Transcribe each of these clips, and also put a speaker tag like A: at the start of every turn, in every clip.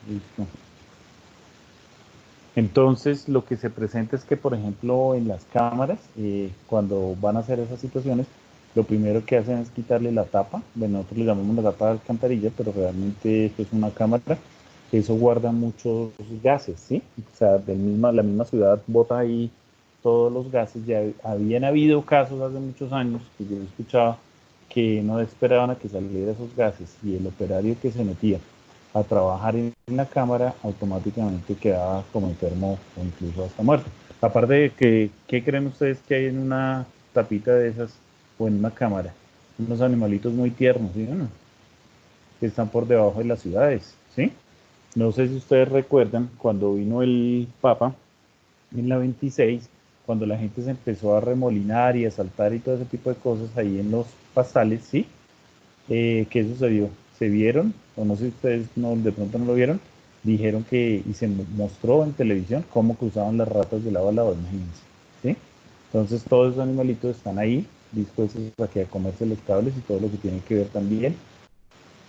A: Listo. Entonces, lo que se presenta es que, por ejemplo, en las cámaras, cuando van a hacer esas situaciones, lo primero que hacen es quitarle la tapa. Bueno, nosotros le llamamos la tapa de alcantarilla, pero realmente esto es una cámara. Eso guarda muchos gases, ¿sí? O sea, la misma ciudad bota ahí todos los gases. Ya habían habido casos hace muchos años que yo escuchaba que no esperaban a que salieran esos gases y el operario que se metía a trabajar en la cámara automáticamente quedaba como enfermo o incluso hasta muerto. Aparte de que, ¿qué creen ustedes que hay en una tapita de esas o en una cámara? Unos animalitos muy tiernos, ¿sí o no? Que están por debajo de las ciudades, ¿sí? No sé si ustedes recuerdan cuando vino el Papa en la 26, cuando la gente se empezó a remolinar y a saltar y todo ese tipo de cosas ahí en los pasales, ¿sí? ¿Qué sucedió? Se vieron, o no sé si ustedes no, de pronto no lo vieron, dijeron que, y se mostró en televisión cómo cruzaban las ratas de lado a lado, imagínense, ¿sí? Entonces todos esos animalitos están ahí, dispuestos a, que a comerse los cables y todo lo que tiene que ver también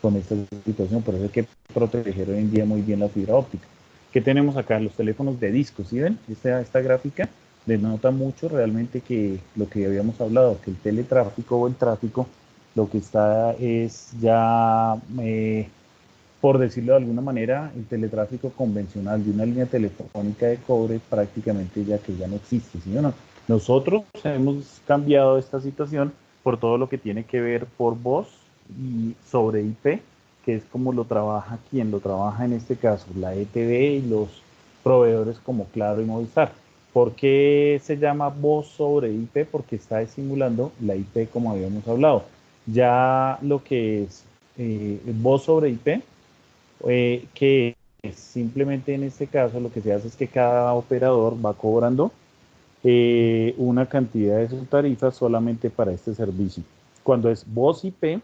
A: con esta situación. Por eso hay que proteger hoy en día muy bien la fibra óptica. ¿Qué tenemos acá? Los teléfonos de disco, ¿sí ven? Esta gráfica denota mucho realmente que lo que habíamos hablado, que el teletráfico o el tráfico, lo que está es ya, por decirlo de alguna manera, el teletráfico convencional de una línea telefónica de cobre prácticamente ya que ya no existe, ¿sí o no? Nosotros hemos cambiado esta situación por todo lo que tiene que ver por voz y sobre IP, que es como lo trabaja quien lo trabaja en este caso, la ETV y los proveedores como Claro y Movistar. ¿Por qué se llama voz sobre IP? Porque está simulando la IP como habíamos hablado. Ya lo que es voz sobre IP, que simplemente en este caso lo que se hace es que cada operador va cobrando una cantidad de su tarifa solamente para este servicio. Cuando es voz IP,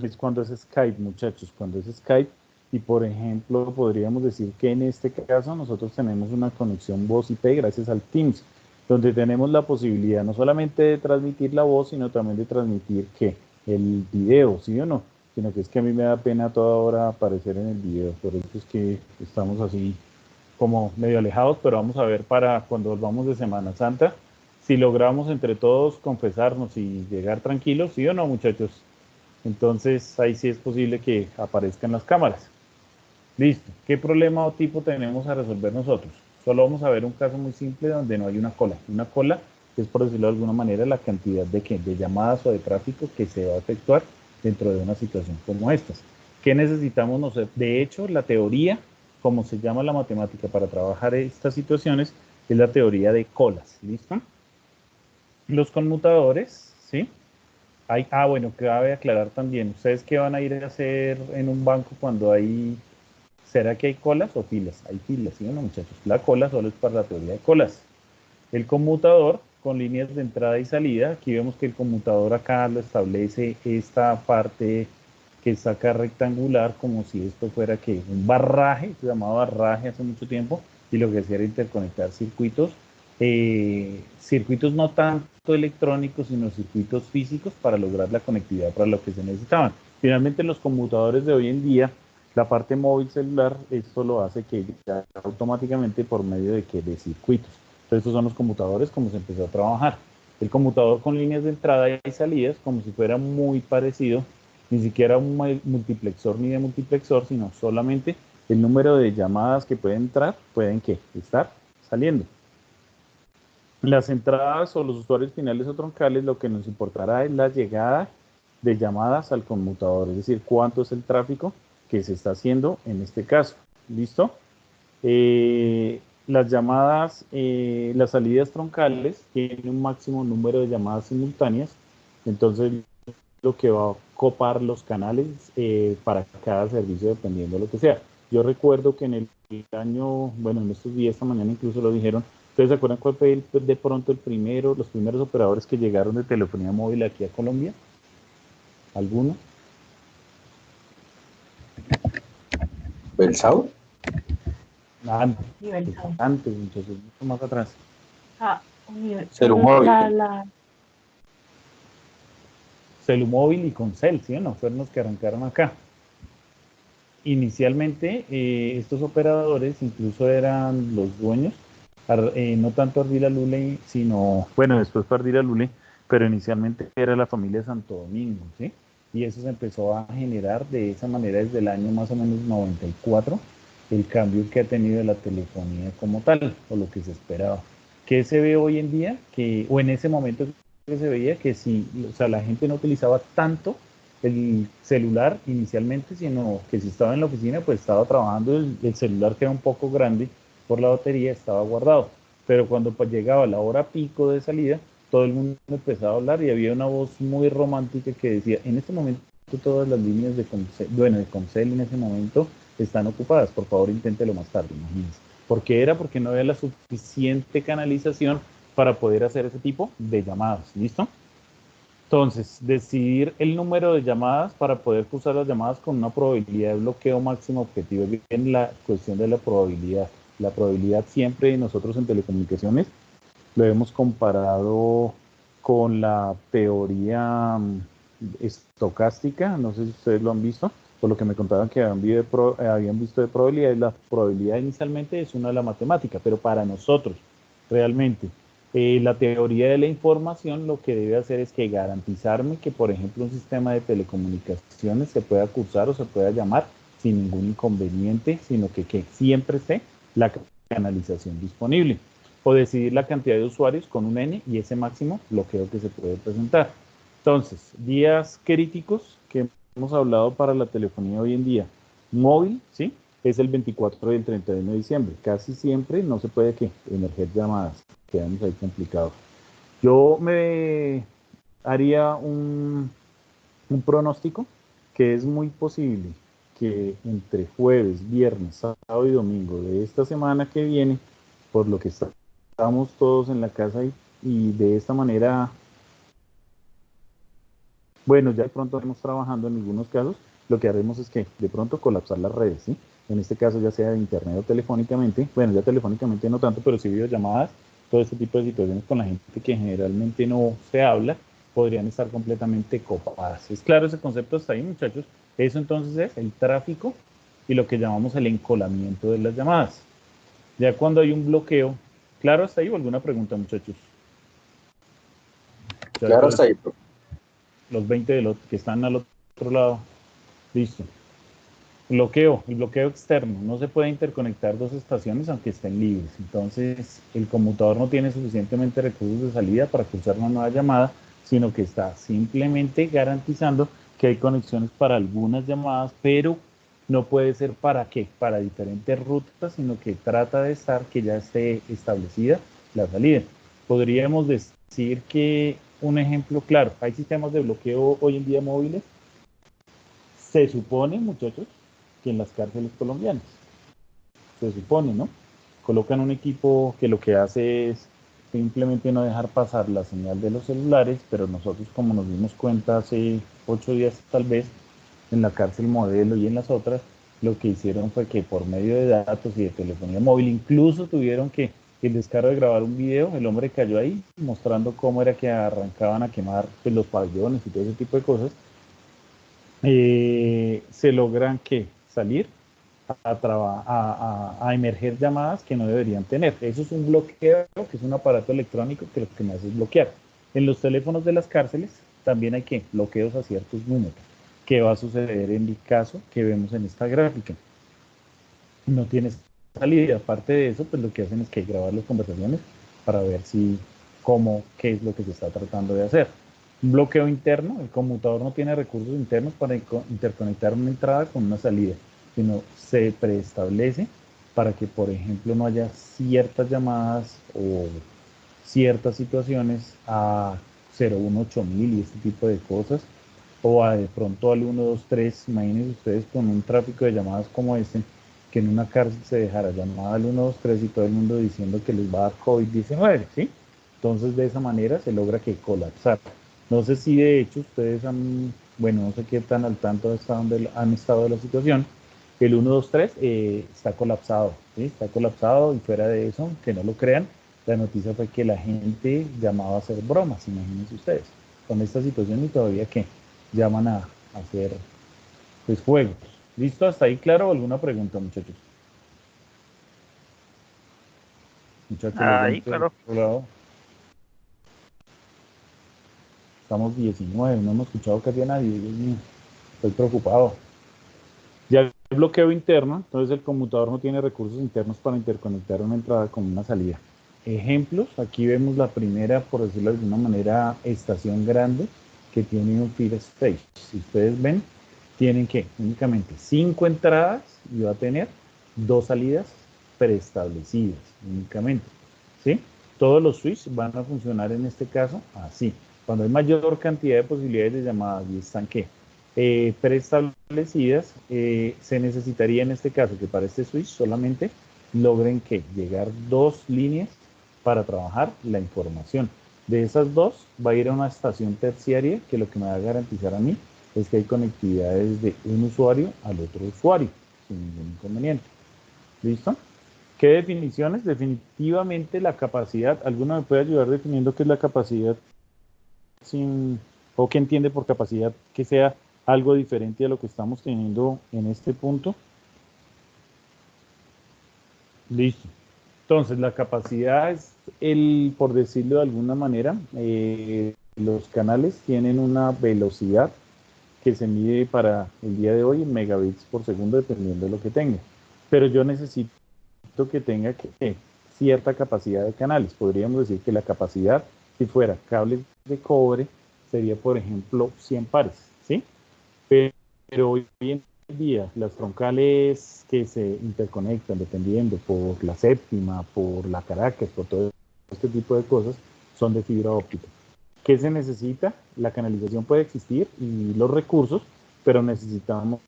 A: es cuando es Skype, muchachos, cuando es Skype. Y por ejemplo, podríamos decir que en este caso nosotros tenemos una conexión voz IP gracias al Teams, donde tenemos la posibilidad no solamente de transmitir la voz, sino también de transmitir que el video, ¿sí o no? Sino que es que a mí me da pena a toda hora aparecer en el video, por eso es que estamos así como medio alejados, pero vamos a ver para cuando volvamos de Semana Santa, si logramos entre todos confesarnos y llegar tranquilos, ¿sí o no, muchachos? Entonces ahí sí es posible que aparezcan las cámaras. Listo. ¿Qué problema o tipo tenemos a resolver nosotros? Solo vamos a ver un caso muy simple donde no hay una cola. Una cola es, por decirlo de alguna manera, la cantidad de llamadas o de tráfico que se va a efectuar dentro de una situación como estas. ¿Qué necesitamos nosotros? De hecho, la teoría, como se llama la matemática para trabajar estas situaciones, es la teoría de colas. ¿Listo? Los conmutadores, ¿sí? Bueno, cabe aclarar también, ¿ustedes qué van a ir a hacer en un banco cuando hay, será que hay colas o filas? Hay filas, ¿sí o no, muchachos? La cola solo es para la teoría de colas. El conmutador con líneas de entrada y salida, aquí vemos que el conmutador acá lo establece esta parte que está acá rectangular, como si esto fuera que un barraje, se llamaba barraje hace mucho tiempo, y lo que hacía era interconectar circuitos, circuitos no tanto electrónicos, sino circuitos físicos para lograr la conectividad para lo que se necesitaban. Finalmente, los computadores de hoy en día, la parte móvil celular, esto lo hace que ya automáticamente por medio de, que, de circuitos. Entonces, estos son los computadores como se empezó a trabajar. El computador con líneas de entrada y salidas, como si fuera muy parecido, ni siquiera un multiplexor ni de multiplexor, sino solamente el número de llamadas que pueden entrar, pueden ¿qué? Estar saliendo. Las entradas o los usuarios finales o troncales, lo que nos importará es la llegada de llamadas al conmutador, es decir, cuánto es el tráfico que se está haciendo en este caso. ¿Listo? Las llamadas, las salidas troncales tienen un máximo número de llamadas simultáneas, entonces lo que va a copar los canales para cada servicio dependiendo de lo que sea. Yo recuerdo que en el año, bueno, en estos días, esta mañana incluso lo dijeron. ¿Ustedes se acuerdan cuál fue de pronto los primeros operadores que llegaron de telefonía móvil aquí a Colombia? ¿Alguno?
B: ¿Belsao?
A: Antes,
C: Universal.
A: antes, muchachos, mucho más atrás.
C: Ah,
B: Celumóvil.
A: Celumóvil y Concel, ¿sí o no? Fueron los que arrancaron acá. inicialmente estos operadores incluso eran los dueños, no tanto Ardila Lule, sino, bueno, después fue Ardila Lule, pero inicialmente era la familia Santo Domingo, ¿sí? Y eso se empezó a generar de esa manera desde el año más o menos 94, el cambio que ha tenido la telefonía como tal, o lo que se esperaba. ¿Qué se ve hoy en día? Que, o en ese momento que se veía que si, o sea, la gente no utilizaba tanto el celular inicialmente, sino que si estaba en la oficina, pues estaba trabajando, el celular que era un poco grande por la batería estaba guardado. Pero cuando pues, llegaba la hora pico de salida, todo el mundo empezaba a hablar y había una voz muy romántica que decía, en este momento todas las líneas de Comcel, bueno, de Comcel en ese momento están ocupadas, por favor inténtelo más tarde, imagínense. ¿Por qué era? Porque no había la suficiente canalización para poder hacer ese tipo de llamadas, ¿listo? Entonces, decidir el número de llamadas para poder cruzar las llamadas con una probabilidad de bloqueo máximo objetivo. Es bien la cuestión de la probabilidad. La probabilidad siempre nosotros en telecomunicaciones lo hemos comparado con la teoría estocástica. No sé si ustedes lo han visto, por lo que me contaban que habían visto de probabilidades. La probabilidad inicialmente es una de la matemática, pero para nosotros realmente la teoría de la información lo que debe hacer es que garantizarme que, por ejemplo, un sistema de telecomunicaciones se pueda cursar o se pueda llamar sin ningún inconveniente, sino que siempre esté la canalización disponible. O decidir la cantidad de usuarios con un N y ese máximo bloqueo que se puede presentar. Entonces, días críticos que hemos hablado para la telefonía hoy en día. Móvil, ¿sí? Es el 24 y el 31 de diciembre. Casi siempre no se puede emerger llamadas. Quedamos ahí complicados. Yo me haría un pronóstico que es muy posible que entre jueves, viernes, sábado y domingo de esta semana que viene, por lo que estamos todos en la casa y de esta manera, bueno, ya de pronto estamos trabajando en algunos casos, lo que haremos es que de pronto colapsar las redes, ¿sí? En este caso ya sea de internet o telefónicamente, bueno, ya telefónicamente no tanto, pero sí videollamadas, todo este tipo de situaciones con la gente que generalmente no se habla, podrían estar completamente copadas. ¿Es claro ese concepto hasta ahí, muchachos? Eso entonces es el tráfico y lo que llamamos el encolamiento de las llamadas. Ya cuando hay un bloqueo, ¿claro hasta ahí o alguna pregunta, muchachos?
C: Claro, hasta ahí, profe.
A: Los 20 que están al otro lado. Listo. Bloqueo, el bloqueo externo. No se puede interconectar dos estaciones aunque estén libres. Entonces, el conmutador no tiene suficientemente recursos de salida para cruzar una nueva llamada, sino que está simplemente garantizando que hay conexiones para algunas llamadas, pero no puede ser para qué, para diferentes rutas, sino que trata de estar que ya esté establecida la salida. Podríamos decir que un ejemplo claro, hay sistemas de bloqueo hoy en día móviles. Se supone, muchachos, que en las cárceles colombianas, se supone, ¿no? Colocan un equipo que lo que hace es simplemente no dejar pasar la señal de los celulares, pero nosotros, como nos dimos cuenta hace 8 días tal vez, en la cárcel Modelo y en las otras, lo que hicieron fue que por medio de datos y de telefonía móvil, incluso tuvieron que el descaro de grabar un video, el hombre cayó ahí mostrando cómo era que arrancaban a quemar pues, los pabellones y todo ese tipo de cosas. Se logran que salir a emerger llamadas que no deberían tener. Eso es un bloqueo, que es un aparato electrónico que lo que me hace es bloquear. En los teléfonos de las cárceles también hay que bloqueos a ciertos números. ¿Qué va a suceder en el caso que vemos en esta gráfica? No tienes salida. Aparte de eso, pues lo que hacen es que grabar las conversaciones para ver si, cómo, qué es lo que se está tratando de hacer. Un bloqueo interno, el conmutador no tiene recursos internos para interconectar una entrada con una salida, sino se preestablece para que, por ejemplo, no haya ciertas llamadas o ciertas situaciones a 018.000 y este tipo de cosas, o a de pronto al 123. Imagínense ustedes con un tráfico de llamadas como este, que en una cárcel se dejara llamada al 123 y todo el mundo diciendo que les va a dar COVID-19, ¿sí? Entonces de esa manera se logra que colapsar. No sé si de hecho ustedes han, bueno, no sé qué tan al tanto han estado de la situación. El 123 está colapsado, ¿sí? Está colapsado y fuera de eso, que no lo crean, la noticia fue que la gente llamaba a hacer bromas, imagínense ustedes, con esta situación y todavía que llaman a hacer pues juegos. ¿Listo? ¿Hasta ahí claro? ¿Alguna pregunta, muchachos? Muchachos, los
C: Ahí,
A: vemos del
C: claro.
A: otro lado. Estamos 19, no hemos escuchado casi a nadie, Dios mío. Estoy preocupado. Ya el bloqueo interno, entonces el conmutador no tiene recursos internos para interconectar una entrada con una salida. Ejemplos, aquí vemos la primera, por decirlo de alguna manera, estación grande que tiene un feed stage. Si ustedes ven, tienen que únicamente 5 entradas y va a tener 2 salidas preestablecidas únicamente. ¿Sí? Todos los switches van a funcionar en este caso así. Cuando hay mayor cantidad de posibilidades de llamadas y están que preestablecidas, se necesitaría en este caso que para este switch solamente logren que llegar 2 líneas para trabajar la información. De esas 2 va a ir a una estación terciaria que lo que me va a garantizar a mí es que hay conectividades de un usuario al otro usuario sin ningún inconveniente. ¿Listo? ¿Qué definiciones? Definitivamente la capacidad. ¿Alguno me puede ayudar definiendo qué es la capacidad sin, o qué entiende por capacidad que sea algo diferente a lo que estamos teniendo en este punto? Listo. Entonces, la capacidad es por decirlo de alguna manera, los canales tienen una velocidad que se mide para el día de hoy en megabits por segundo, dependiendo de lo que tenga. Pero yo necesito que tenga cierta capacidad de canales. Podríamos decir que la capacidad, si fuera cables de cobre, sería, por ejemplo, 100 pares, ¿sí? Pero hoy en día las troncales que se interconectan, dependiendo por la séptima, por la Caracas, por todo este tipo de cosas, son de fibra óptica. ¿Qué se necesita? La canalización puede existir y los recursos, pero necesitamos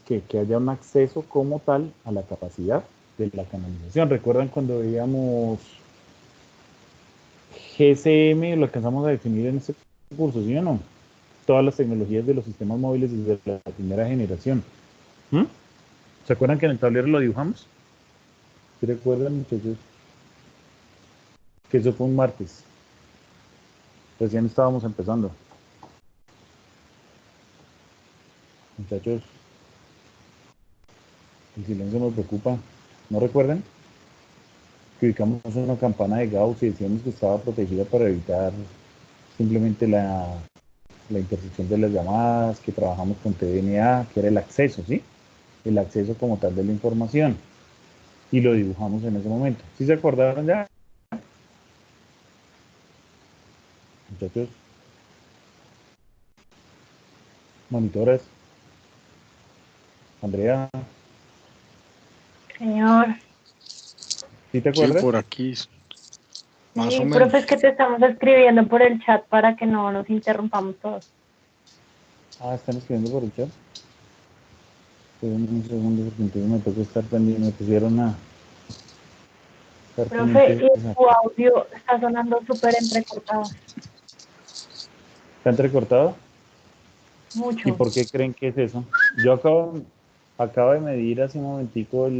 A: que haya un acceso como tal a la capacidad de la canalización. ¿Recuerdan cuando veíamos GSM, lo alcanzamos a definir en este curso, sí o no? Todas las tecnologías de los sistemas móviles desde la primera generación. ¿Mm? ¿Se acuerdan que en el tablero lo dibujamos? ¿Sí recuerdan, muchachos? Que eso fue un martes. Recién estábamos empezando. Muchachos, el silencio nos preocupa. ¿No recuerdan? Que ubicamos una campana de Gauss y decíamos que estaba protegida para evitar simplemente la intersección de las llamadas, que trabajamos con TDNA, que era el acceso, ¿sí? El acceso como tal de la información. Y lo dibujamos en ese momento. ¿Sí se acordaron ya? Muchachos, monitores, Andrea,
B: Señor.
A: ¿sí te
D: Sí,
A: acuerdas?
D: por aquí, más o
B: Sí,
D: menos.
B: profe, es que te estamos escribiendo por el chat para que no nos interrumpamos todos.
A: Ah, están escribiendo por el chat. Un segundo, porque entonces me toca estar pendiente, me pusieron a estar
B: Profe,
A: pendiente.
B: y tu audio está sonando súper entrecortado.
A: ¿Está entrecortado? ¿Y
B: Mucho.
A: por qué creen que es eso? Yo acabo de medir hace un momentico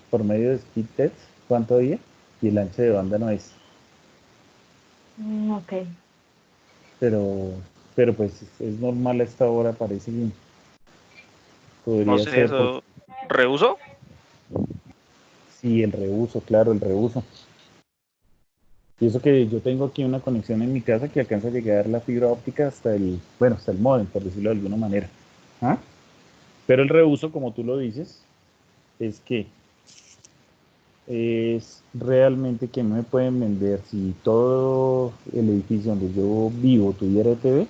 A: por medio de speed test cuánto había y el ancho de banda no es.
B: Ok.
A: Pero, pero pues es normal a esta hora, parece que
C: No
A: podría
C: sé
A: ser porque
C: eso. ¿Reuso?
A: sí, el reuso, claro, el reuso. Y eso que yo tengo aquí una conexión en mi casa que alcanza a llegar la fibra óptica hasta el módem, por decirlo de alguna manera. ¿Ah? Pero el reuso, como tú lo dices, es que es realmente que no me pueden vender si todo el edificio donde yo vivo tuviera ETV,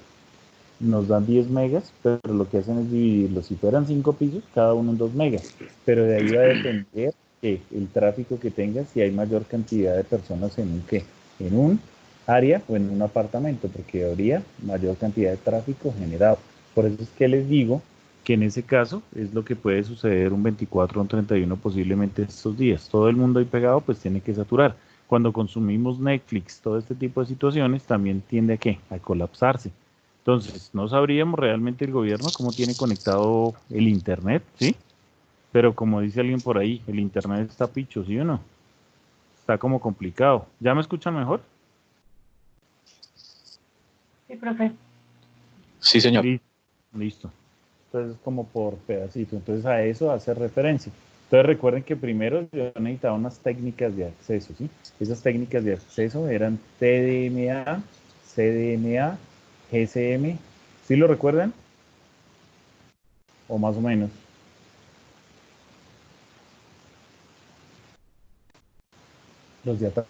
A: nos dan 10 megas, pero lo que hacen es dividirlo. Si fueran 5 pisos, cada uno en 2 megas. Pero de ahí va a depender el tráfico que tengas si hay mayor cantidad de personas en un área o en un apartamento, porque habría mayor cantidad de tráfico generado. Por eso es que les digo que en ese caso es lo que puede suceder un 24 o un 31 posiblemente estos días. Todo el mundo ahí pegado pues tiene que saturar. Cuando consumimos Netflix, todo este tipo de situaciones también tiende a colapsarse. Entonces, no sabríamos realmente el gobierno cómo tiene conectado el Internet, ¿sí? Pero como dice alguien por ahí, el Internet está picho, ¿sí o no? Está como complicado. ¿Ya me escuchan mejor?
B: Sí, profe.
D: Sí, señor.
A: Listo. entonces como por pedacito. Entonces a eso hace referencia. Entonces recuerden que primero yo necesitaba unas técnicas de acceso, ¿sí? Esas técnicas de acceso eran TDMA, CDMA, GSM. ¿Sí lo recuerdan? O más o menos. Los de atrás.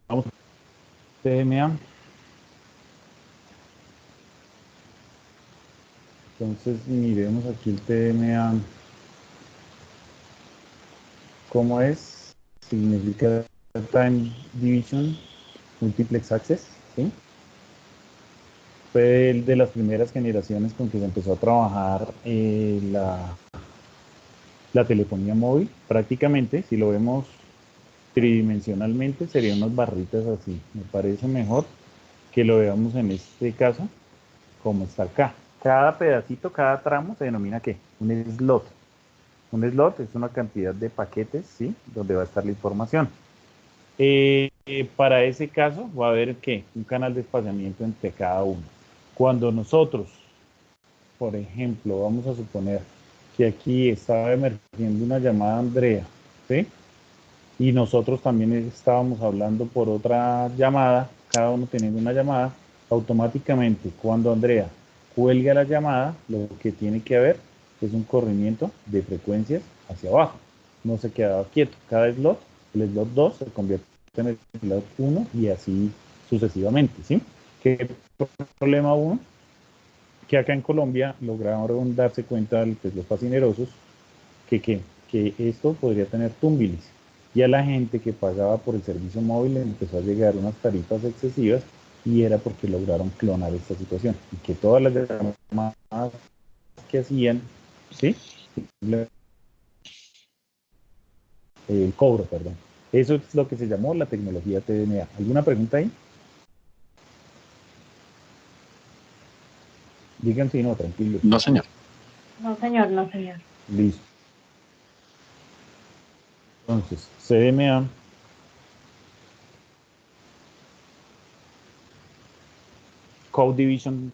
A: Vamos. TDMA. Entonces miremos aquí el TDMA. ¿Cómo es? Significa Time Division Multiplex Access, ¿sí? Fue de las primeras generaciones con que se empezó a trabajar la telefonía móvil. Prácticamente, si lo vemos tridimensionalmente, serían unas barritas así. Me parece mejor que lo veamos en este caso, como está acá. Cada pedacito, cada tramo se denomina ¿qué? Un slot. Un slot es una cantidad de paquetes, ¿sí? Donde va a estar la información. Para ese caso va a haber ¿qué? Un canal de espaciamiento entre cada uno. Cuando nosotros, por ejemplo, vamos a suponer que aquí estaba emergiendo una llamada Andrea, ¿sí? Y nosotros también estábamos hablando por otra llamada, cada uno teniendo una llamada, automáticamente cuando Andrea cuelga la llamada, lo que tiene que haber es un corrimiento de frecuencias hacia abajo. No se quedaba quieto. Cada slot, el slot 2 se convierte en el slot 1 y así sucesivamente, ¿sí? ¿Qué problema uno? Que acá en Colombia lograron darse cuenta pues, los fascinerosos que esto podría tener túmbilis. Y a la gente que pagaba por el servicio móvil le empezó a llegar unas tarifas excesivas y era porque lograron clonar esta situación. Y que todas las llamadas que hacían, ¿sí? El cobro, perdón. Eso es lo que se llamó la tecnología TDMA. ¿Alguna pregunta ahí? Digan si no, tranquilo.
D: No, señor.
B: No, señor, no, señor.
A: Listo. Entonces, CDMA Code Division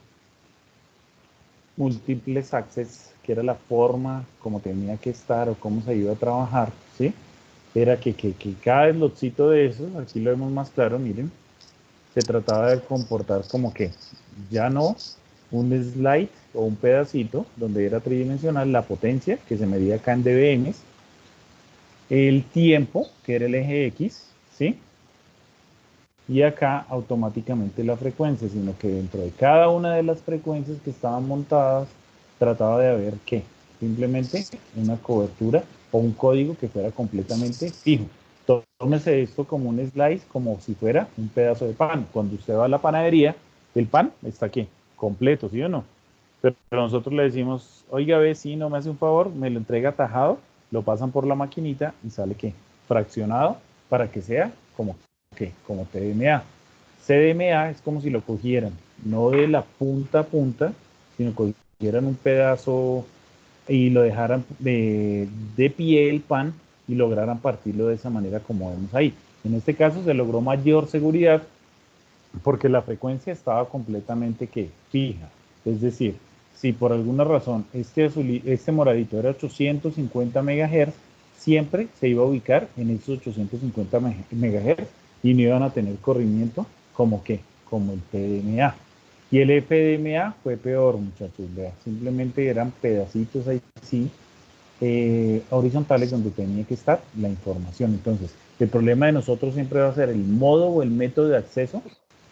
A: Múltiples Access, que era la forma como tenía que estar o cómo se iba a trabajar, ¿sí? Era que cada slotcito de esos, aquí lo vemos más claro, miren, se trataba de comportar como que ya no un slide o un pedacito donde era tridimensional la potencia que se medía acá en dBm, el tiempo que era el eje X, ¿sí? Y acá automáticamente la frecuencia, sino que dentro de cada una de las frecuencias que estaban montadas trataba de haber que simplemente una cobertura o un código que fuera completamente fijo. Tómese esto como un slice, como si fuera un pedazo de pan. Cuando usted va a la panadería, el pan está aquí, completo, ¿sí o no? Pero nosotros le decimos, oiga, vecino, me hace un favor, me lo entrega tajado, lo pasan por la maquinita y sale ¿qué? Fraccionado para que sea como como TDMA. CDMA es como si lo cogieran, no de la punta a punta, sino cogieran un pedazo y lo dejaran de pie el pan y lograran partirlo de esa manera como vemos ahí. En este caso se logró mayor seguridad porque la frecuencia estaba completamente que fija. Es decir, si por alguna razón este moradito era 850 MHz, siempre se iba a ubicar en esos 850 MHz y no iban a tener corrimiento como el PDMA. Y el FDMA fue peor, muchachos, vea, simplemente eran pedacitos ahí sí, horizontales donde tenía que estar la información. Entonces, el problema de nosotros siempre va a ser el modo o el método de acceso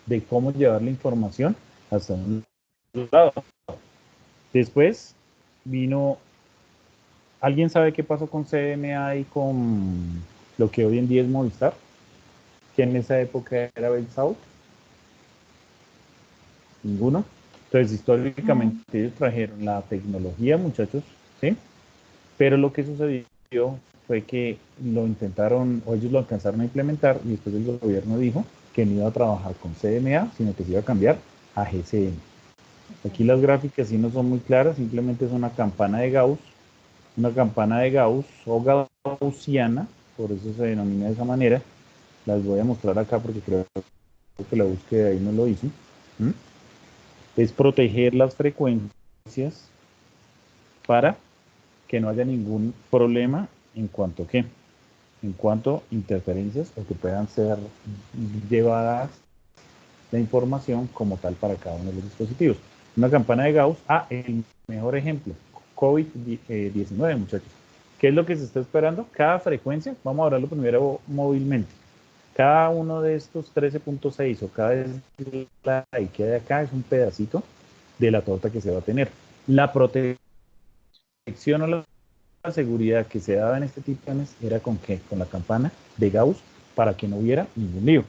A: de cómo llevar la información hasta un lado. Después vino, ¿alguien sabe qué pasó con CDMA y con lo que hoy en día es Movistar? Que en esa época era Bell South. Ninguno. Entonces, históricamente ellos trajeron la tecnología, muchachos, ¿sí? Pero lo que sucedió fue que lo intentaron, o ellos lo alcanzaron a implementar, y después el gobierno dijo que no iba a trabajar con CDMA, sino que se iba a cambiar a GSM. Aquí las gráficas sí no son muy claras, simplemente es una campana de Gauss o gaussiana, por eso se denomina de esa manera. Las voy a mostrar acá porque creo que la búsqueda ahí no lo hizo, ¿m? Es proteger las frecuencias para que no haya ningún problema en cuanto a qué, en cuanto a interferencias o que puedan ser llevadas la información como tal para cada uno de los dispositivos. Una campana de Gauss, el mejor ejemplo, COVID-19, muchachos. ¿Qué es lo que se está esperando? Cada frecuencia, vamos a hablarlo primero móvilmente, cada uno de estos 13.6 o cada slide que hay acá es un pedacito de la torta que se va a tener. La protección o la seguridad que se daba en este tipo de planes era con qué, con la campana de Gauss para que no hubiera ningún lío.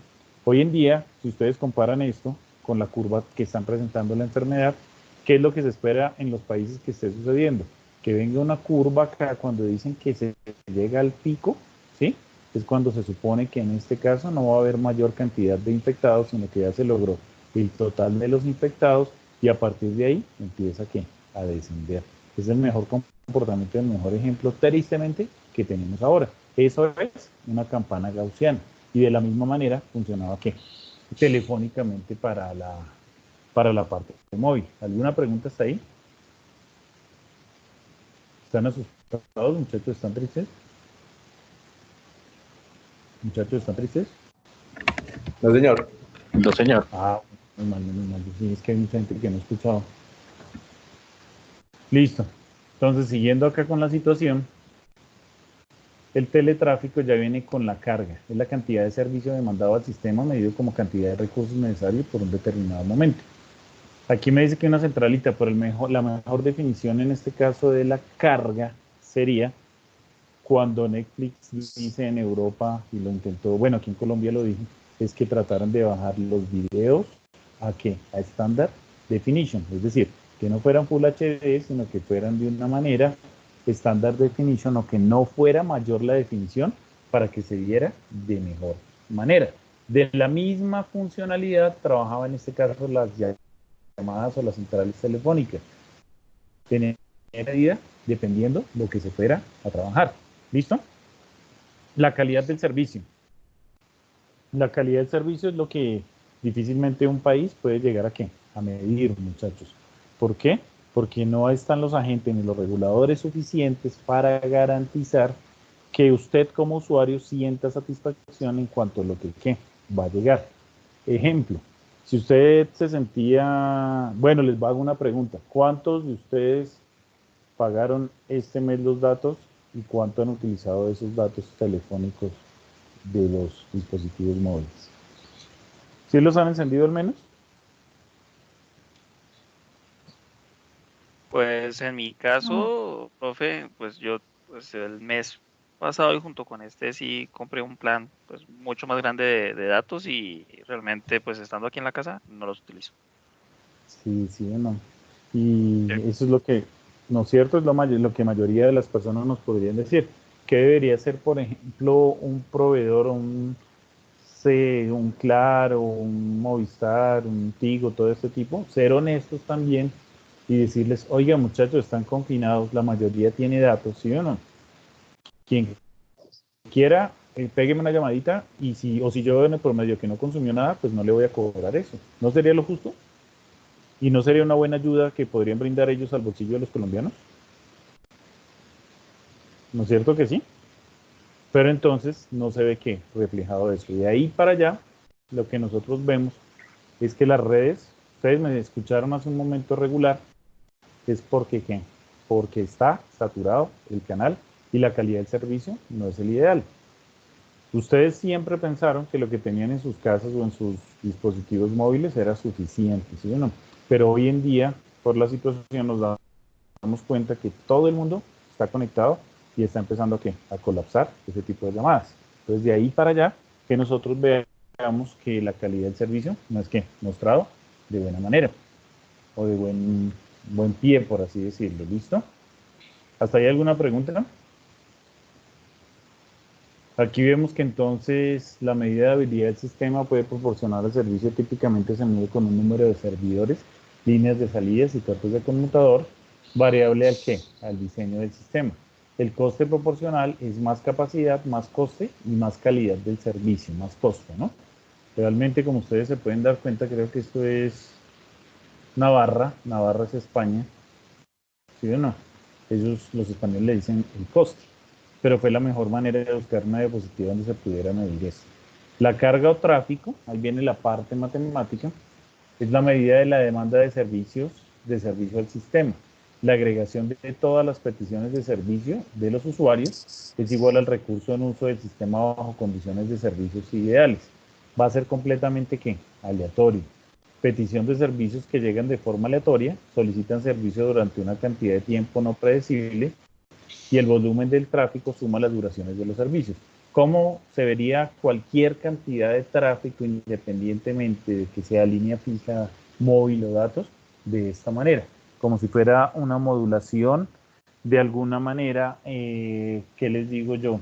A: Hoy en día, si ustedes comparan esto con la curva que están presentando la enfermedad, ¿qué es lo que se espera en los países que esté sucediendo? Que venga una curva acá cuando dicen que se llega al pico, ¿sí? Es cuando se supone que en este caso no va a haber mayor cantidad de infectados, sino que ya se logró el total de los infectados y a partir de ahí empieza ¿qué? A descender. Es el mejor comportamiento, el mejor ejemplo, tristemente, que tenemos ahora. Eso es una campana gaussiana. Y de la misma manera funcionaba ¿qué? Telefónicamente para la parte móvil. ¿Alguna pregunta hasta ahí? ¿Están asustados, muchachos? ¿Están tristes? ¿Muchachos están tristes?
E: No, señor.
C: No, señor.
A: Muy mal, muy mal. Sí, es que hay mucha gente que no ha escuchado. Listo. Entonces, siguiendo acá con la situación, el teletráfico ya viene con la carga. Es la cantidad de servicio demandado al sistema medido como cantidad de recursos necesarios por un determinado momento. Aquí me dice que una centralita, pero la mejor definición en este caso de la carga sería cuando Netflix dice en Europa, y lo intentó, bueno, aquí en Colombia lo dijo, es que trataron de bajar los videos ¿a qué? A Standard Definition, es decir, que no fueran Full HD, sino que fueran de una manera Standard Definition o que no fuera mayor la definición para que se viera de mejor manera. De la misma funcionalidad trabajaba en este caso las llamadas o las centrales telefónicas. Tener medida dependiendo de lo que se fuera a trabajar. ¿Listo? La calidad del servicio. La calidad del servicio es lo que difícilmente un país puede llegar a ¿qué? A medir, muchachos. ¿Por qué? Porque no están los agentes ni los reguladores suficientes para garantizar que usted como usuario sienta satisfacción en cuanto a lo que ¿qué? Va a llegar. Ejemplo, si usted se sentía, bueno, les hago una pregunta. ¿Cuántos de ustedes pagaron este mes los datos y cuánto han utilizado esos datos telefónicos de los dispositivos móviles? ¿Sí los han encendido al menos?
C: Pues en mi caso, profe, pues yo pues el mes pasado y junto con este sí compré un plan pues mucho más grande de datos y realmente pues estando aquí en la casa no los utilizo.
A: Sí, sí o no. Y
C: Sí.
A: eso es lo que, ¿no es cierto? Es lo que mayoría de las personas nos podrían decir. ¿Qué debería ser, por ejemplo, un proveedor, un Claro, un Movistar, un Tigo, todo este tipo? Ser honestos también y decirles, oiga muchachos, están confinados, la mayoría tiene datos, ¿sí o no? Quien quiera, pégueme una llamadita y si yo veo en el promedio que no consumió nada, pues no le voy a cobrar eso. ¿No sería lo justo? ¿Y no sería una buena ayuda que podrían brindar ellos al bolsillo de los colombianos? ¿No es cierto que sí? Pero entonces no se ve qué reflejado eso. Y de ahí para allá, lo que nosotros vemos es que las redes, ustedes me escucharon hace un momento regular, es porque ¿qué? Porque está saturado el canal y la calidad del servicio no es el ideal. Ustedes siempre pensaron que lo que tenían en sus casas o en sus dispositivos móviles era suficiente, ¿sí o no? Pero hoy en día, por la situación, nos damos cuenta que todo el mundo está conectado y está empezando a colapsar ese tipo de llamadas. Entonces, de ahí para allá, que nosotros veamos que la calidad del servicio no es que mostrado de buena manera o de buen pie, por así decirlo. ¿Listo? ¿Hasta ahí alguna pregunta? Aquí vemos que entonces la medida de habilidad del sistema puede proporcionar el servicio, típicamente se mide con un número de servidores, líneas de salidas y puertos de conmutador, variable al qué, al diseño del sistema. El coste proporcional es más capacidad, más coste y más calidad del servicio, más costo, ¿no? Realmente, como ustedes se pueden dar cuenta, creo que esto es Navarra. Navarra es España, ¿sí o no? Ellos, los españoles, le dicen el coste, pero fue la mejor manera de buscar una diapositiva donde se pudiera medir eso. La carga o tráfico, ahí viene la parte matemática, es la medida de la demanda de servicio al sistema. La agregación de todas las peticiones de servicio de los usuarios es igual al recurso en uso del sistema bajo condiciones de servicios ideales. Va a ser completamente, ¿qué? Aleatorio. Petición de servicios que llegan de forma aleatoria, solicitan servicio durante una cantidad de tiempo no predecible y el volumen del tráfico suma las duraciones de los servicios. ¿Cómo se vería cualquier cantidad de tráfico independientemente de que sea línea fija, móvil o datos? De esta manera, como si fuera una modulación de alguna manera, ¿qué les digo yo?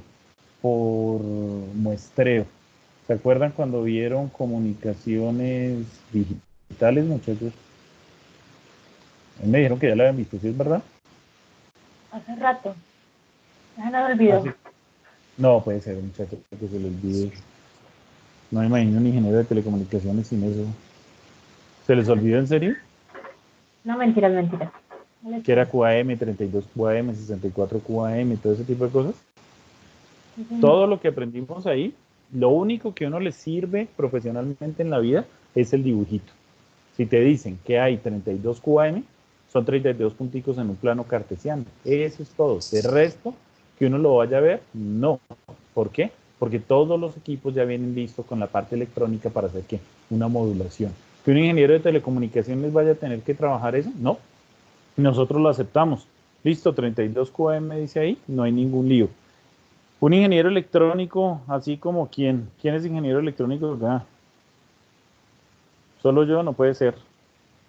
A: Por muestreo. ¿Se acuerdan cuando vieron comunicaciones digitales, muchachos? Me dijeron que ya la habían visto, ¿sí es verdad?
B: Hace rato. Ya no me olvidó.
A: No, puede ser, muchachos, que se le olvide. No me imagino un ingeniero de telecomunicaciones sin eso. ¿Se les olvidó en serio?
B: No, mentiras, mentiras.
A: Que era QAM, 32 QAM, 64 QAM, todo ese tipo de cosas. Todo lo que aprendimos ahí, lo único que a uno le sirve profesionalmente en la vida es el dibujito. Si te dicen que hay 32 QAM, son 32 punticos en un plano cartesiano. Eso es todo. De resto, que uno lo vaya a ver, no. ¿Por qué? Porque todos los equipos ya vienen listos con la parte electrónica para hacer ¿qué? Una modulación. ¿Que un ingeniero de telecomunicaciones vaya a tener que trabajar eso? No. Nosotros lo aceptamos. Listo, 32 QAM dice ahí, no hay ningún lío. Un ingeniero electrónico, así como ¿quién? ¿Quién es ingeniero electrónico acá? Solo yo, no puede ser.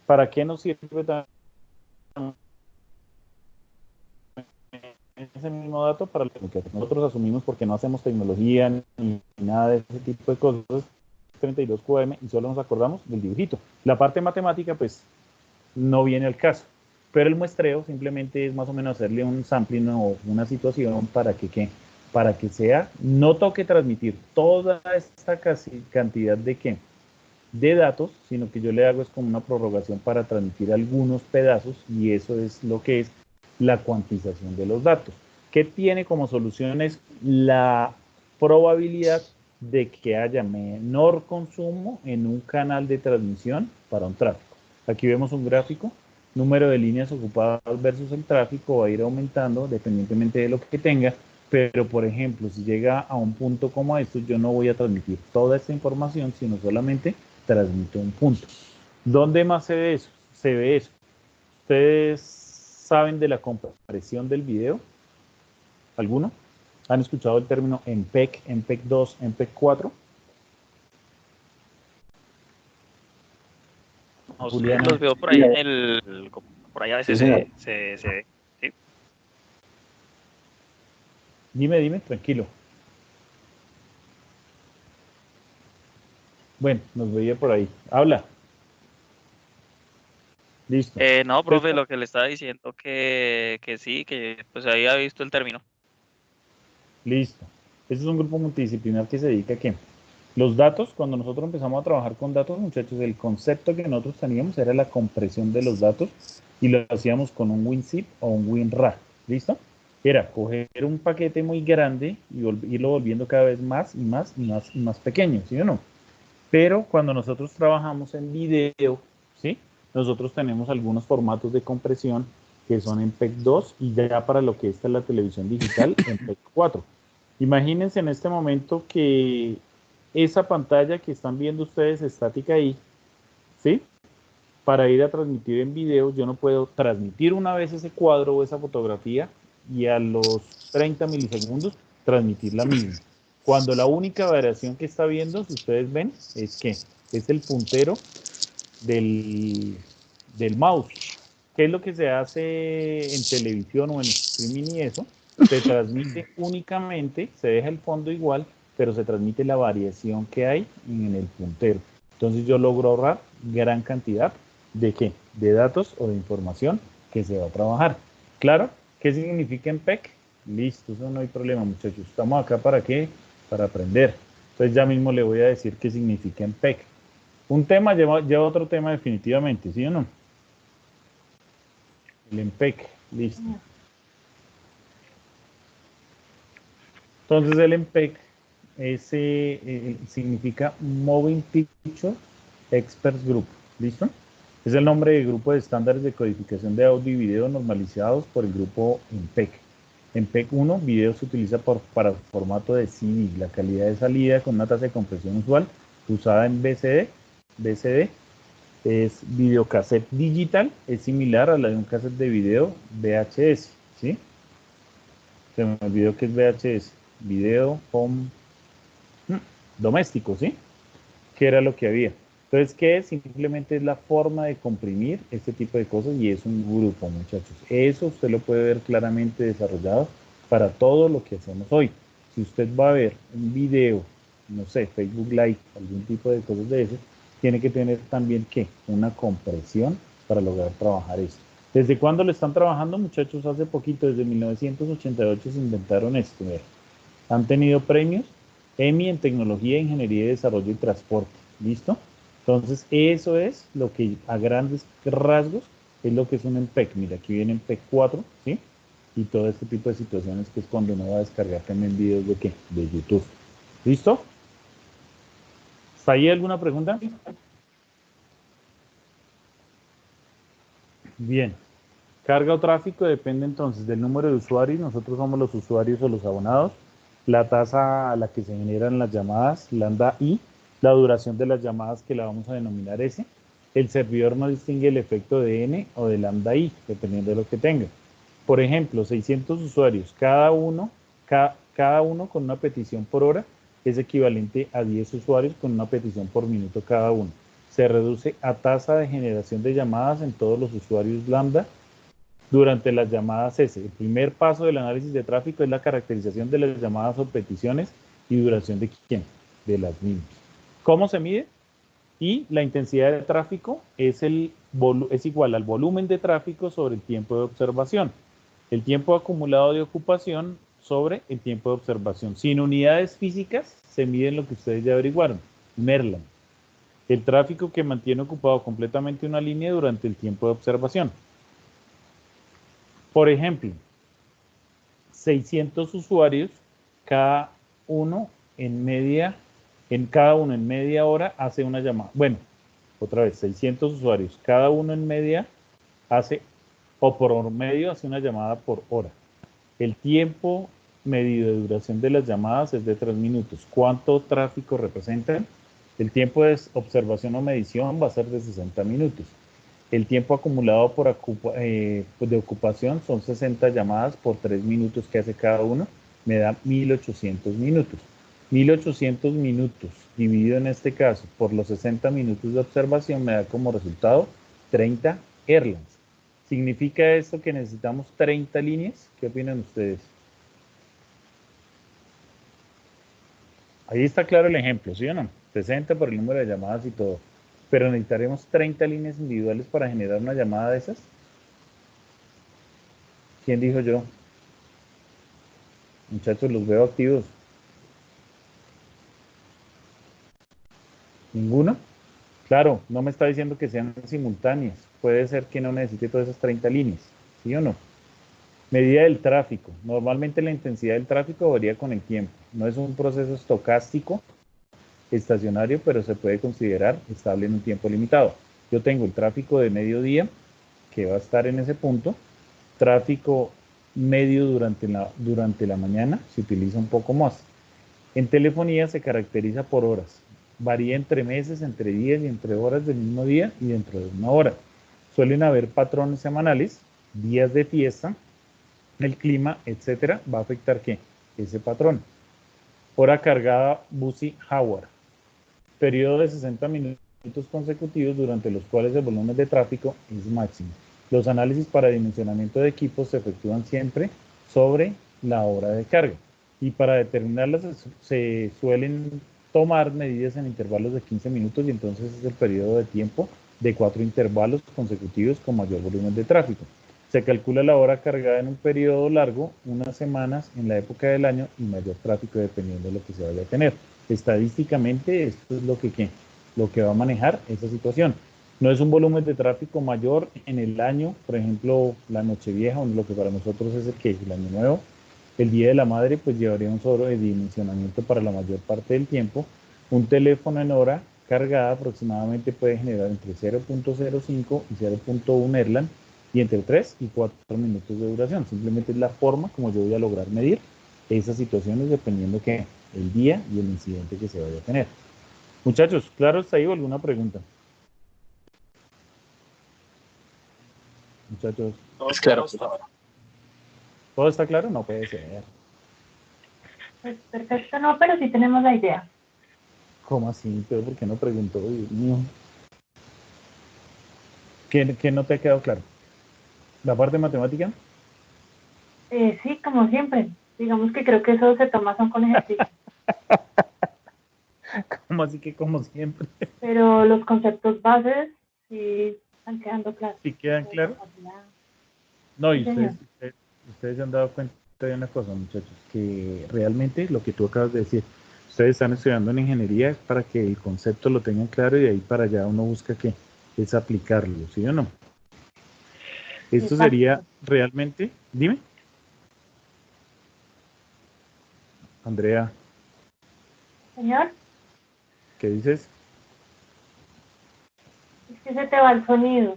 A: ¿Para qué nos sirve ese mismo dato? Para lo que nosotros asumimos porque no hacemos tecnología ni nada de ese tipo de cosas. 32 QM y solo nos acordamos del dibujito. La parte matemática, pues, no viene al caso. Pero el muestreo simplemente es más o menos hacerle un sampling o una situación para que para que sea, no toque transmitir toda esta cantidad de qué, de datos, sino que yo le hago es como una prorrogación para transmitir algunos pedazos y eso es lo que es la cuantización de los datos. ¿Qué tiene como solución? Es la probabilidad de que haya menor consumo en un canal de transmisión para un tráfico. Aquí vemos un gráfico, número de líneas ocupadas versus el tráfico va a ir aumentando dependientemente de lo que tenga, pero por ejemplo, si llega a un punto como esto, yo no voy a transmitir toda esta información, sino solamente transmito un punto. ¿Dónde más se ve eso? Se ve eso. ¿Ustedes saben de la compresión del video? ¿Alguno? ¿Han escuchado el término MPEG, MPEG 2, MPEG 4?
C: Juliana. Los veo por ahí en el, por ahí a veces
E: sí,
C: se ve. ¿Sí?
A: Dime, tranquilo. Bueno, nos veía por ahí. Habla. Listo.
C: No, profe, lo que le estaba diciendo que sí, que pues había visto el término.
A: Listo. Este es un grupo multidisciplinar que se dedica a qué. Los datos, cuando nosotros empezamos a trabajar con datos, muchachos, el concepto que nosotros teníamos era la compresión de los datos y lo hacíamos con un WinZip o un WinRAR. ¿Listo? Era coger un paquete muy grande y irlo volviendo cada vez más y más y más y más pequeño, ¿sí o no? Pero cuando nosotros trabajamos en video, ¿sí? Nosotros tenemos algunos formatos de compresión que son en PEG 2 y ya para lo que está la televisión digital en PEG 4. Imagínense en este momento que esa pantalla que están viendo ustedes estática ahí, ¿sí? Para ir a transmitir en video, yo no puedo transmitir una vez ese cuadro o esa fotografía y a los 30 milisegundos transmitir la misma. Cuando la única variación que está viendo, si ustedes ven, es que es el puntero del mouse. ¿Qué es lo que se hace en televisión o en streaming y eso? Se transmite únicamente, se deja el fondo igual, pero se transmite la variación que hay en el puntero. Entonces yo logro ahorrar gran cantidad de ¿qué? De datos o de información que se va a trabajar. ¿Claro? ¿Qué significa MPEG? Listo, eso no hay problema, muchachos. Estamos acá para qué? Para aprender. Entonces ya mismo le voy a decir qué significa MPEG. Un tema lleva otro tema definitivamente, ¿sí o no? El MPEG, listo. Entonces el MPEG significa Moving Picture Experts Group, ¿listo? Es el nombre del grupo de estándares de codificación de audio y video normalizados por el grupo MPEG. MPEG 1, video se utiliza para formato de CD, la calidad de salida con una tasa de compresión usual usada en BCD es videocassette digital, es similar a la de un cassette de video VHS, ¿sí? Se me olvidó que es VHS, video home doméstico, ¿sí? Que era lo que había. Entonces, ¿qué es? Simplemente es la forma de comprimir este tipo de cosas y es un grupo, muchachos. Eso usted lo puede ver claramente desarrollado para todo lo que hacemos hoy. Si usted va a ver un video, no sé, Facebook Live, algún tipo de cosas de eso, tiene que tener también, ¿qué? Una compresión para lograr trabajar esto. ¿Desde cuándo lo están trabajando, muchachos? Hace poquito, desde 1988 se inventaron esto. Han tenido premios Emmy en tecnología, ingeniería, desarrollo y transporte. ¿Listo? Entonces, eso es lo que a grandes rasgos es lo que es un MPEG. Mira, aquí viene MPEG 4, ¿sí? Y todo este tipo de situaciones que es cuando uno va a descargar también videos de ¿qué? De YouTube. ¿Listo? ¿Está ahí alguna pregunta? Bien. Carga o tráfico depende entonces del número de usuarios. Nosotros somos los usuarios o los abonados. La tasa a la que se generan las llamadas, lambda I, la duración de las llamadas que la vamos a denominar S. El servidor no distingue el efecto de N o de lambda I, dependiendo de lo que tenga. Por ejemplo, 600 usuarios, cada uno con una petición por hora es equivalente a 10 usuarios con una petición por minuto cada uno. Se reduce a tasa de generación de llamadas en todos los usuarios lambda durante las llamadas S. El primer paso del análisis de tráfico es la caracterización de las llamadas o peticiones y duración de quién, de las mismas. ¿Cómo se mide? Y la intensidad de tráfico es igual al volumen de tráfico sobre el tiempo de observación. El tiempo acumulado de ocupación sobre el tiempo de observación. Sin unidades físicas se mide en lo que ustedes ya averiguaron, Merlin. El tráfico que mantiene ocupado completamente una línea durante el tiempo de observación. Por ejemplo, 600 usuarios, cada uno en media hora hace una llamada. Bueno, otra vez, 600 usuarios, cada uno en media hace, o por medio hace una llamada por hora. El tiempo medido de duración de las llamadas es de 3 minutos. ¿Cuánto tráfico representan? El tiempo de observación o medición va a ser de 60 minutos. El tiempo acumulado de ocupación son 60 llamadas por 3 minutos que hace cada uno, me da 1800 minutos. 1800 minutos dividido en este caso por los 60 minutos de observación me da como resultado 30 Erlands. ¿Significa esto que necesitamos 30 líneas? ¿Qué opinan ustedes? Ahí está claro el ejemplo, ¿sí o no? 60 por el número de llamadas y todo. Pero necesitaremos 30 líneas individuales para generar una llamada de esas. ¿Quién dijo yo? Muchachos, los veo activos. ¿Ninguno? Claro, no me está diciendo que sean simultáneas. Puede ser que no necesite todas esas 30 líneas. ¿Sí o no? Medida del tráfico. Normalmente la intensidad del tráfico varía con el tiempo. No es un proceso estocástico estacionario, pero se puede considerar estable en un tiempo limitado. Yo tengo el tráfico de mediodía, que va a estar en ese punto. Tráfico medio durante la mañana, se utiliza un poco más. En telefonía se caracteriza por horas. Varía entre meses, entre días y entre horas del mismo día y dentro de una hora. Suelen haber patrones semanales, días de fiesta, el clima, etcétera, va a afectar ¿qué? Ese patrón. Hora cargada Bussy-Howard. Periodo de 60 minutos consecutivos durante los cuales el volumen de tráfico es máximo. Los análisis para dimensionamiento de equipos se efectúan siempre sobre la hora de carga. Y para determinarlas se suelen tomar medidas en intervalos de 15 minutos y entonces es el periodo de tiempo de 4 intervalos consecutivos con mayor volumen de tráfico. Se calcula la hora cargada en un periodo largo, unas semanas en la época del año y mayor tráfico dependiendo de lo que se vaya a tener. estadísticamente esto es lo que va a manejar esa situación. No es un volumen de tráfico mayor en el año, por ejemplo, la Nochevieja, o lo que para nosotros es el Año Nuevo. El Día de la Madre, pues llevaría un sobredimensionamiento para la mayor parte del tiempo. Un teléfono en hora cargada aproximadamente puede generar entre 0.05 y 0.1 Erlang y entre 3 y 4 minutos de duración. Simplemente es la forma como yo voy a lograr medir esas situaciones dependiendo que el día y el incidente que se vaya a tener. Muchachos, ¿claro está ahí o alguna pregunta? Muchachos,
D: Es claro.
A: ¿todo está claro? No puede ser.
B: Pues perfecto, no, pero sí tenemos la idea.
A: ¿Cómo así? ¿Pero por qué no preguntó? Dios mío. ¿Qué no te ha quedado claro? ¿La parte matemática?
B: Sí, como siempre. Digamos que creo que eso se toma son con ejercicio.
A: ¿Cómo así que como siempre?
B: Pero los conceptos bases sí están quedando claros.
A: ¿Sí quedan claros? No, y
B: Sí, señor.
A: ustedes se han dado cuenta de una cosa, muchachos, que realmente lo que tú acabas de decir, ustedes están estudiando en ingeniería para que el concepto lo tengan claro y de ahí para allá uno busca que es aplicarlo, ¿sí o no? Esto
B: Exacto.
A: sería realmente, dime, Andrea,
B: Señor,
A: ¿qué dices?
B: es que se te va el sonido.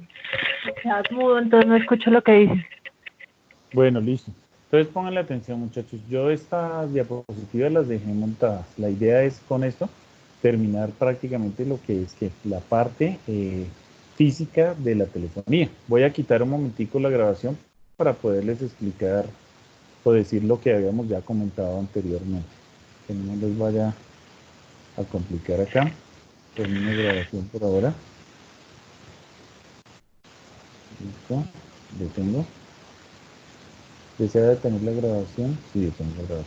B: Te quedas mudo, entonces no escucho lo que dices.
A: Bueno, listo. Entonces pónganle atención, muchachos. Yo estas diapositivas las dejé montadas. La idea es con esto terminar prácticamente lo que es que la parte física de la telefonía. Voy a quitar un momentico la grabación para poderles explicar o decir lo que habíamos ya comentado anteriormente. Que no les vaya a complicar acá. Termino grabación por ahora. Listo. Detengo. ¿Desea detener la grabación? Sí, detengo la grabación.